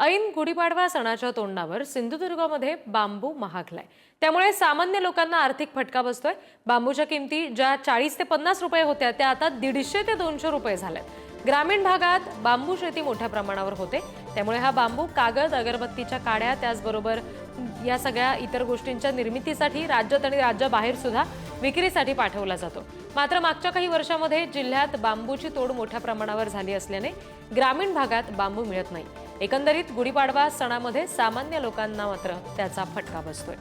ऐन गुढीपाडवा सणाच्या तोंडावर सिंधुदुर्गमध्ये बांबू महागलाय। त्यामुळे सामान्य लोकांना आर्थिक फटका बसतोय। बांबूच्या किमती ज्या 40 ते 50 रुपये होत्या त्या आता 150 ते 200 रुपये झाल्यात। ग्रामीण भागात बांबू शेती मोठ्या प्रमाणावर होते, त्यामुळे हा बांबू कागद, अगरबत्तीच्या काड्या त्याचबरोबर या सगळ्या इतर गोष्टींच्या निर्मितीसाठी राज्यात आणि राज्याबाहेर सुद्धा विक्रीसाठी पाठवला जातो। मात्र मागच्या काही वर्षांमध्ये जिल्ह्यात बांबूची तोड मोठ्या प्रमाणावर झाली असल्याने ग्रामीण भागात बांबू मिळत नाही। एकंदरीत गुढीपाडवा सणामध्ये सामान्य लोकांना मात्र त्याचा फटका बसतोय।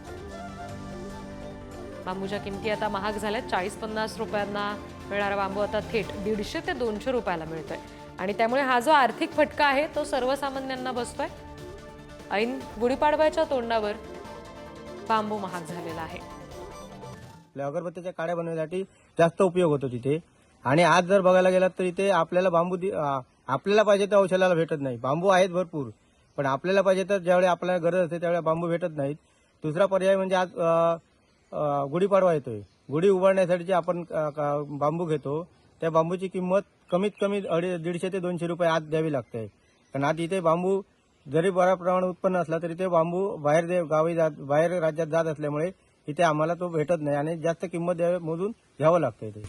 बांबूच्या किमती आता महाग झाल्यात। 40-50 रुपयांना मिळणारा बांबू आता थेट 150 ते 200 रुपयाला मिळतोय आणि त्यामुळे हा जो आर्थिक फटका आहे तो सर्वसामान्यांना बसतोय। ऐन गुढीपाडव्याच्या तोंडावर बांबू महाग झालेला आहे। अगरबत्तीच्या काड्या बनवण्यासाठी जास्त उपयोग होतो तिथे। आणि आज जर बघायला गेलात तर इथे आपल्याला बांबू आपल्याला पाहिजे त्या औषधाला भेटत नाही। बांबू आहेत भरपूर, पण आपल्याला पाहिजे तर ज्यावेळी आपल्याला गरज असते त्यावेळी बांबू भेटत नाहीत। दुसरा पर्याय म्हणजे आज गुढीपाडवा येतोय। गुढी उभारण्यासाठी आपण बांबू घेतो, त्या बांबूची किंमत कमीत कमी 150 ते 200 रुपये आज द्यावी लागते। कारण आज इथे बांबू जरी बऱ्या प्रमाणात उत्पन्न असला तरी ते बांबू बाहेर राज्यात जात असल्यामुळे इथे आम्हाला तो भेटत नाही आणि जास्त किंमत मोजून घ्यावं लागतं इथे।